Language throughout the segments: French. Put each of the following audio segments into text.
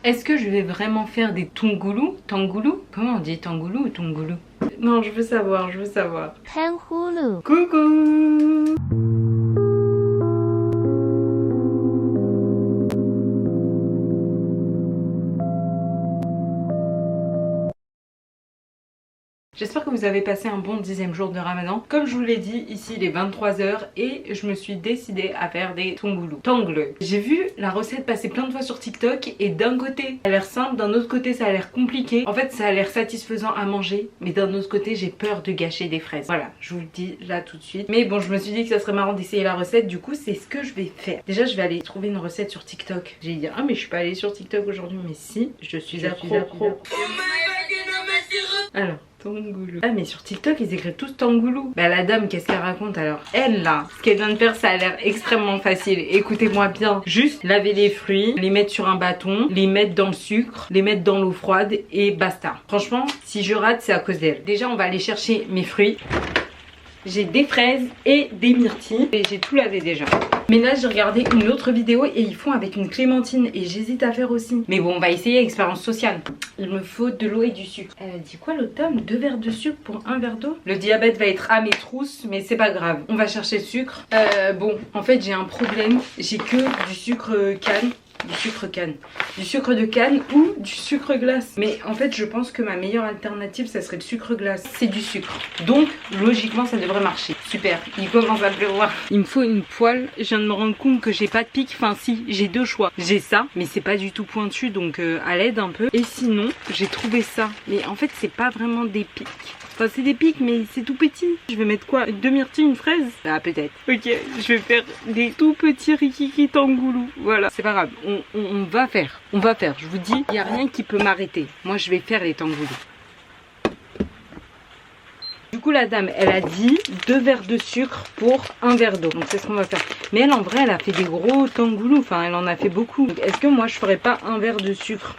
Est-ce que je vais vraiment faire des tungoulou? Tangoulou? Comment on dit tangoulou ou tungoulou? Non, je veux savoir, je veux savoir. Tangoulou. Coucou! J'espère que vous avez passé un bon 10e jour de Ramadan. Comme je vous l'ai dit, ici il est 23 h et je me suis décidée à faire des tungoulou. Tangle. J'ai vu la recette passer plein de fois sur TikTok et d'un côté ça a l'air simple, d'un autre côté ça a l'air compliqué. En fait ça a l'air satisfaisant à manger, mais d'un autre côté j'ai peur de gâcher des fraises. Voilà, je vous le dis là tout de suite. Mais bon, je me suis dit que ça serait marrant d'essayer la recette, du coup c'est ce que je vais faire. Déjà je vais aller trouver une recette sur TikTok. J'ai dit ah mais je suis pas allée sur TikTok aujourd'hui, mais si, je suis accro. Alors, tangoulou. Ah mais sur TikTok ils écrivent tous tangoulou. Bah la dame qu'est-ce qu'elle raconte alors? Elle là, ce qu'elle vient de faire ça a l'air extrêmement facile. Écoutez-moi bien. Juste laver les fruits, les mettre sur un bâton, les mettre dans le sucre, les mettre dans l'eau froide et basta. Franchement si je rate c'est à cause d'elle. Déjà on va aller chercher mes fruits. J'ai des fraises et des myrtilles et j'ai tout lavé déjà. Mais là j'ai regardé une autre vidéo et ils font avec une clémentine et j'hésite à faire aussi. Mais bon on va essayer expérience sociale. Il me faut de l'eau et du sucre. Elle a dit quoi l'autre dame? 2 verres de sucre pour 1 verre d'eau? Le diabète va être à mes trousses mais c'est pas grave. On va chercher le sucre. Bon en fait j'ai un problème. J'ai que du sucre canne. Du sucre canne, du sucre de canne ou du sucre glace. Mais en fait je pense que ma meilleure alternative ça serait le sucre glace. C'est du sucre, donc logiquement ça devrait marcher. Super, il commence à pleuvoir. Il me faut une poêle. Je viens de me rendre compte que j'ai pas de pic. Enfin si, j'ai 2 choix. J'ai ça mais c'est pas du tout pointu, donc à l'aide un peu. Et sinon j'ai trouvé ça, mais en fait c'est pas vraiment des pics. Enfin c'est des pics mais c'est tout petit. Je vais mettre quoi? 2 myrtilles, une fraise? Ah peut-être. Ok, je vais faire des tout petits rikiki tangoulou. Voilà, c'est pas grave. On va faire. On va faire. Je vous dis, il n'y a rien qui peut m'arrêter. Moi je vais faire les tangoulous. Du coup la dame elle a dit 2 verres de sucre pour 1 verre d'eau. Donc c'est ce qu'on va faire. Mais elle en vrai elle a fait des gros tangoulous. Enfin elle en a fait beaucoup. Est-ce que moi je ferais pas 1 verre de sucre?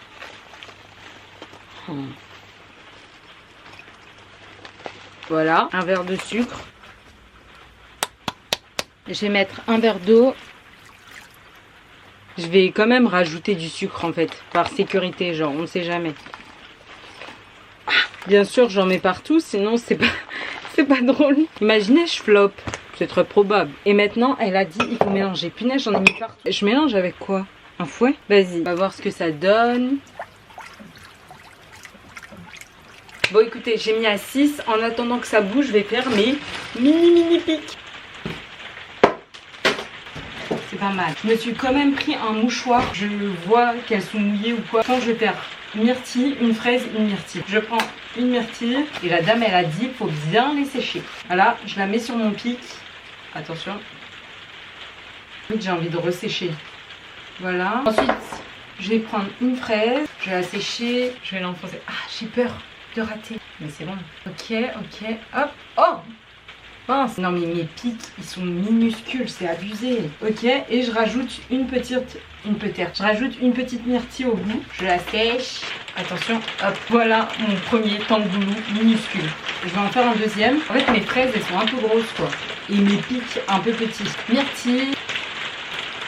Voilà, 1 verre de sucre. Je vais mettre 1 verre d'eau. Je vais quand même rajouter du sucre en fait, par sécurité, genre on ne sait jamais. Ah, bien sûr j'en mets partout, sinon c'est pas drôle. Imaginez je flop, c'est très probable. Et maintenant elle a dit il faut mélanger. Punaise j'en ai mis partout. Je mélange avec quoi? Un fouet? Vas-y, on va voir ce que ça donne. Bon écoutez, j'ai mis à 6. En attendant que ça bouge, je vais faire mes mini pics. C'est pas mal. Je me suis quand même pris un mouchoir. Je vois qu'elles sont mouillées ou quoi. Quand je vais faire myrtille, une fraise, une myrtille. Je prends une myrtille et la dame elle a dit faut bien les sécher. Voilà, je la mets sur mon pic. Attention. J'ai envie de ressécher. Voilà. Ensuite, je vais prendre une fraise. Je vais la sécher. Je vais l'enfoncer. Ah, j'ai peur de rater. Mais c'est bon. Ok, ok. Hop. Oh! Mince. Non mais mes pics ils sont minuscules, c'est abusé. Ok, et je rajoute une petite myrtille au bout. Je la sèche. Attention, hop, voilà mon premier tangoulou minuscule. Je vais en faire un deuxième. En fait mes fraises elles sont un peu grosses quoi. Et mes pics un peu petits. Myrtille.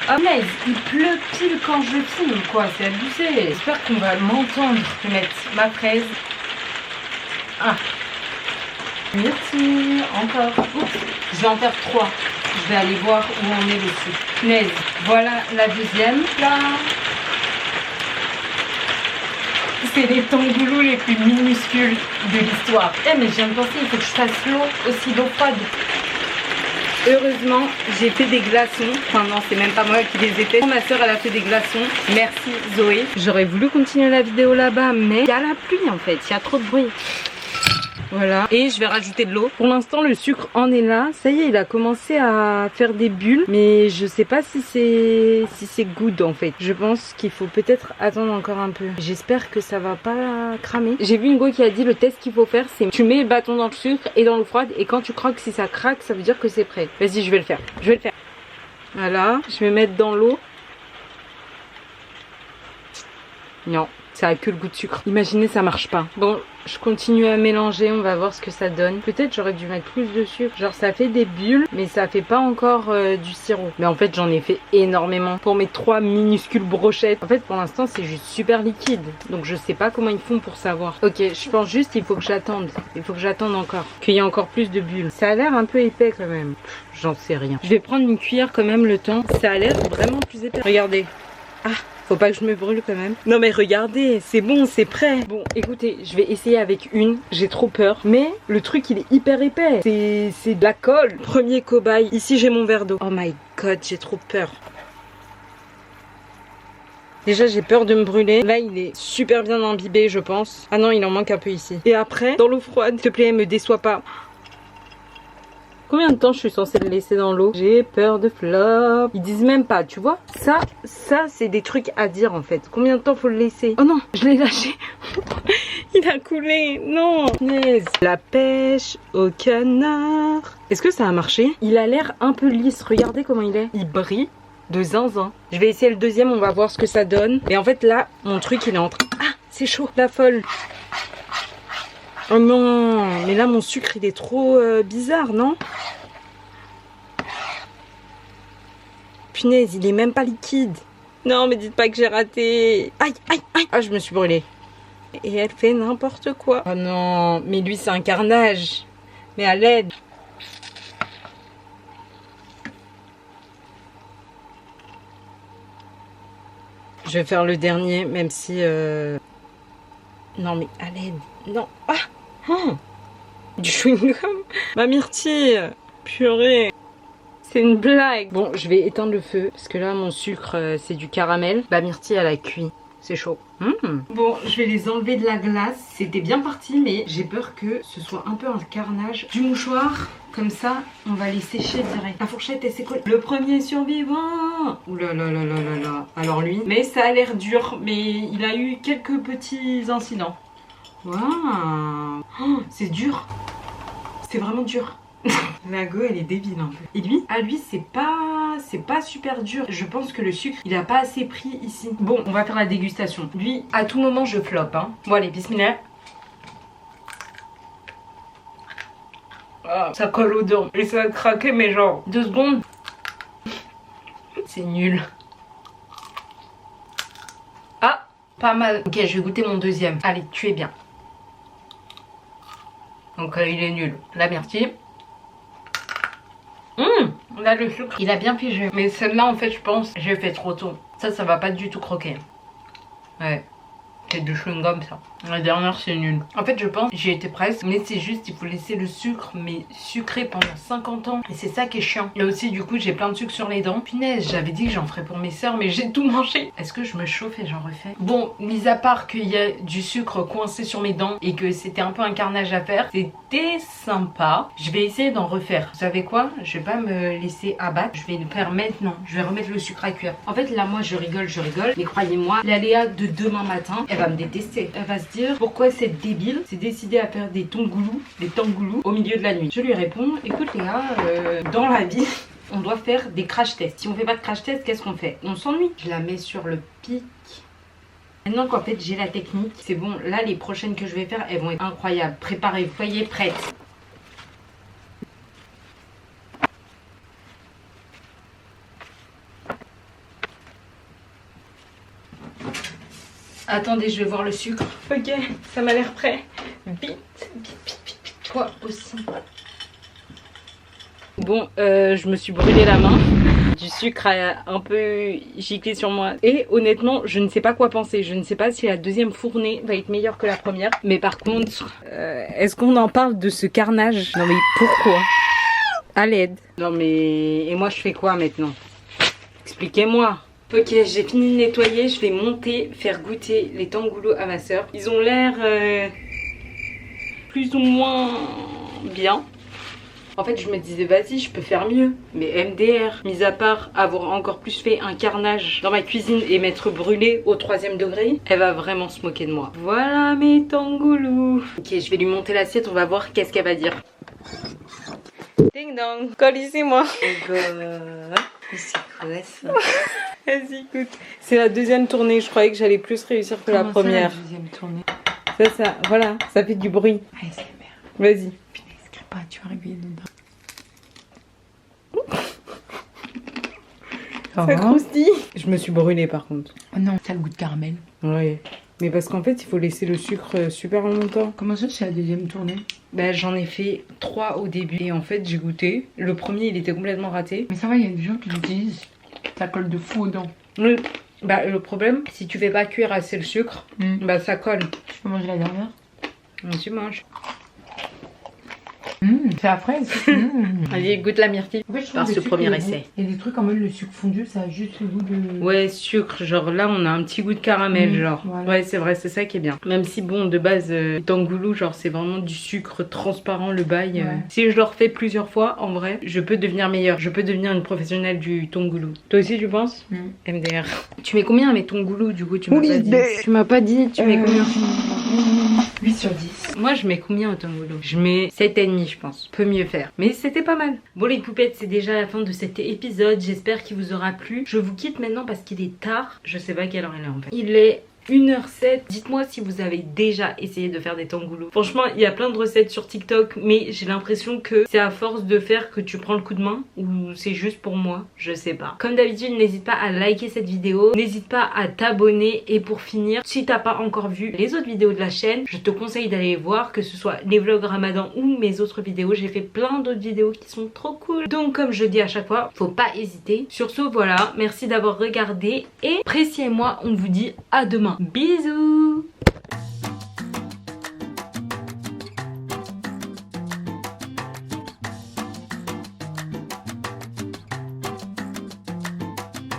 Oh mais il pleut pile quand je filme quoi, c'est abusé. J'espère qu'on va m'entendre. Je vais mettre ma fraise. Ah. Myrtille, encore. Oups. Je vais en faire 3. Je vais aller voir où on est dessus. Punaise. Voilà la deuxième. Là. C'est les tangoulous les plus minuscules de l'histoire. Eh mais je viens de penser, il faut que je fasse l'eau aussi d'eau froide. Heureusement, j'ai fait des glaçons. Enfin non, c'est même pas moi qui les ai fait. Ma soeur, elle a fait des glaçons. Merci Zoé. J'aurais voulu continuer la vidéo là-bas, mais il y a la pluie en fait. Il y a trop de bruit. Voilà, et je vais rajouter de l'eau. Pour l'instant le sucre en est là. Ça y est, il a commencé à faire des bulles. Mais je sais pas si c'est good en fait. Je pense qu'il faut peut-être attendre encore un peu. J'espère que ça va pas cramer. J'ai vu une go qui a dit le test qu'il faut faire c'est tu mets le bâton dans le sucre et dans l'eau froide. Et quand tu croques, si ça craque, ça veut dire que c'est prêt. Vas-y, je vais le faire. Je vais le faire. Voilà, je vais mettre dans l'eau. Non, Ça a que le goût de sucre. Imaginez, ça marche pas. Bon, je continue à mélanger, on va voir ce que ça donne. Peut-être j'aurais dû mettre plus de sucre. Genre ça fait des bulles, mais ça fait pas encore du sirop. Mais en fait j'en ai fait énormément pour mes 3 minuscules brochettes. En fait pour l'instant c'est juste super liquide. Donc je sais pas comment ils font pour savoir. Ok, je pense juste il faut que j'attende. Il faut que j'attende encore. Qu'il y ait encore plus de bulles. Ça a l'air un peu épais quand même. J'en sais rien. Je vais prendre une cuillère quand même le temps. Ça a l'air vraiment plus épais. Regardez. Ah, faut pas que je me brûle quand même. Non mais regardez, c'est bon, c'est prêt. Bon, écoutez, je vais essayer avec une. J'ai trop peur. Mais le truc, il est hyper épais. C'est de la colle. Premier cobaye. Ici, j'ai mon verre d'eau. Oh my god, j'ai trop peur. Déjà, j'ai peur de me brûler. Là, il est super bien imbibé, je pense. Ah non, il en manque un peu ici. Et après, dans l'eau froide, s'il te plaît, me déçois pas. Combien de temps je suis censée le laisser dans l'eau? J'ai peur de flop. Ils disent même pas, tu vois. Ça c'est des trucs à dire en fait. Combien de temps faut le laisser? Oh non, je l'ai lâché. Il a coulé. Non. Yes. La pêche au canard. Est-ce que ça a marché? Il a l'air un peu lisse. Regardez comment il est. Il brille de zinzin. Je vais essayer le deuxième, on va voir ce que ça donne. Et en fait là, mon truc il est en train... Ah, c'est chaud. La folle. Oh non, mais là mon sucre il est trop bizarre, non? Punaise, il est même pas liquide. Non, mais dites pas que j'ai raté. Aïe, aïe, aïe. Ah, je me suis brûlée. Et elle fait n'importe quoi. Oh non, mais lui c'est un carnage. Mais à l'aide. Je vais faire le dernier, même si... Non, mais à l'aide. Non. Ah, oh. Du chewing-gum. Ma myrtille. Purée. C'est une blague. Bon, je vais éteindre le feu. Parce que là, mon sucre, c'est du caramel. La myrtille, elle a cuit. C'est chaud. Bon, je vais les enlever de la glace. C'était bien parti, mais j'ai peur que ce soit un peu un carnage. Du mouchoir. Comme ça, on va les sécher direct. La fourchette, elle s'est collée. Le premier survivant. Ouh là là là là là là. Alors lui. Mais ça a l'air dur. Mais il a eu quelques petits incidents. Waouh, oh, c'est dur. C'est vraiment dur. La go elle est débile un peu. Et lui, à lui c'est pas super dur. Je pense que le sucre il a pas assez pris ici. Bon, on va faire la dégustation. Lui, à tout moment je floppe hein. Bon allez, bismillah. Ah, ça colle aux dents. Et ça a craqué mais genre 2 secondes. C'est nul. Ah, pas mal. Ok, je vais goûter mon deuxième. Allez, tu es bien. Donc il est nul. La myrtille. Là le sucre, il a bien figé. Mais celle-là en fait je pense, j'ai fait trop tôt. Ça va pas du tout croquer. Ouais. C'est du chewing-gum ça. La dernière c'est nul. En fait je pense, j'ai été presque. Mais c'est juste, il faut laisser le sucre mais sucré pendant 50 ans. Et c'est ça qui est chiant. Et aussi du coup j'ai plein de sucre sur les dents. Punaise, j'avais dit que j'en ferais pour mes soeurs mais j'ai tout mangé. Est-ce que je me chauffe et j'en refais? Bon, mis à part qu'il y a du sucre coincé sur mes dents et que c'était un peu un carnage à faire, c'était sympa. Je vais essayer d'en refaire. Vous savez quoi? Je vais pas me laisser abattre. Je vais le faire maintenant. Je vais remettre le sucre à cuire. En fait là moi je rigole. Mais croyez-moi, la Léa de demain matin, elle va me détester. Elle va se dire pourquoi cette débile s'est décidée à faire des tangoulous au milieu de la nuit. Je lui réponds, écoute Léa, dans la vie on doit faire des crash tests. Si on fait pas de crash test, qu'est-ce qu'on fait? On s'ennuie. Je la mets sur le pic. Maintenant qu'en fait j'ai la technique, c'est bon. Là les prochaines que je vais faire, elles vont être incroyables. Préparez-vous, soyez prêtes. Attendez, je vais voir le sucre. Ok, ça m'a l'air prêt. Vite. Toi aussi. Bon, je me suis brûlé la main. Du sucre a un peu giclé sur moi. Et honnêtement, je ne sais pas quoi penser. Je ne sais pas si la deuxième fournée va être meilleure que la première. Mais par contre, est-ce qu'on en parle de ce carnage? Non mais pourquoi? À l'aide. Non mais... Et moi je fais quoi maintenant? Expliquez-moi. Ok, j'ai fini de nettoyer, je vais monter, faire goûter les tangoulous à ma soeur. Ils ont l'air plus ou moins bien. En fait, je me disais, vas-y, je peux faire mieux. Mais MDR, mis à part avoir encore plus fait un carnage dans ma cuisine et m'être brûlée au 3e degré, elle va vraiment se moquer de moi. Voilà mes tangoulous. Ok, je vais lui monter l'assiette, on va voir qu'est-ce qu'elle va dire. Ding dong, colle ici moi. Oh god, c'est quoi ça? Vas-y, écoute. C'est la deuxième tournée. Je croyais que j'allais plus réussir que la première. La deuxième tournée. Voilà, ça fait du bruit. Allez, c'est merde. Vas-y. Punaise, crie pas, tu vas réveiller dedans. Ça croustille. Je me suis brûlée par contre. Oh non, ça a le goût de caramel. Ouais. Mais parce qu'en fait, il faut laisser le sucre super longtemps. Comment ça, c'est la deuxième tournée? Bah, j'en ai fait 3 au début. Et en fait, j'ai goûté. Le premier, il était complètement raté. Mais ça va, il y a des gens qui le disent. Ça colle de fou aux dents. Oui. Bah, le problème, si tu fais pas cuire assez le sucre, bah ça colle. Je peux manger la dernière? Tu manges. C'est la fraise. Allez, goûte la myrtille. En fait, je Par trouve ce le sucre, premier essai. Il y a des trucs en mode le sucre fondu, ça a juste le goût de... Ouais, sucre, genre là on a un petit goût de caramel, genre. Voilà. Ouais, c'est vrai, c'est ça qui est bien. Même si bon, de base, Tangoulou, genre c'est vraiment du sucre transparent le bail. Ouais. Si je le refais plusieurs fois, en vrai, je peux devenir meilleure. Je peux devenir une professionnelle du Tangoulou. Toi aussi, tu penses? MDR. Tu mets combien avec Tangoulou du coup? Tu m'as pas dit. Tu m'as pas dit, tu mets combien? 8 sur 10. Moi je mets combien au Tangoulou? Je mets 7,5 je pense. Peut mieux faire. Mais c'était pas mal. Bon les poupettes, c'est déjà la fin de cet épisode. J'espère qu'il vous aura plu. Je vous quitte maintenant parce qu'il est tard. Je sais pas quelle heure il est en fait. Il est 1h07. Dites-moi si vous avez déjà essayé de faire des tangoulous. Franchement, il y a plein de recettes sur TikTok, mais j'ai l'impression que c'est à force de faire que tu prends le coup de main, ou c'est juste pour moi, je sais pas. Comme d'habitude, n'hésite pas à liker cette vidéo, n'hésite pas à t'abonner, et pour finir, si t'as pas encore vu les autres vidéos de la chaîne, je te conseille d'aller voir, que ce soit les vlogs Ramadan ou mes autres vidéos. J'ai fait plein d'autres vidéos qui sont trop cool. Donc comme je dis à chaque fois, faut pas hésiter. Sur ce, voilà, merci d'avoir regardé et appréciez-moi, on vous dit à demain. Bisous.